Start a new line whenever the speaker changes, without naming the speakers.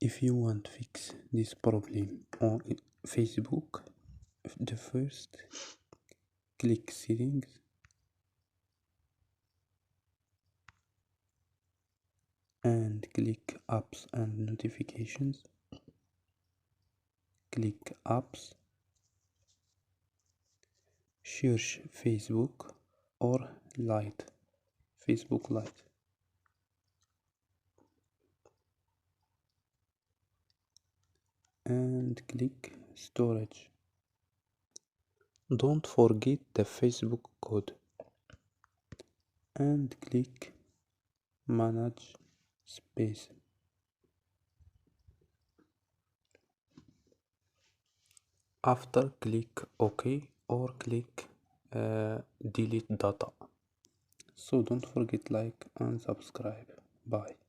If you want to fix this problem on Facebook, the first click settings and click apps and notifications. Click apps, search Facebook or Lite, Facebook Lite. And click storage. Don't forget the Facebook code and click manage space. After click OK or click delete data. So don't forget like and subscribe. Bye.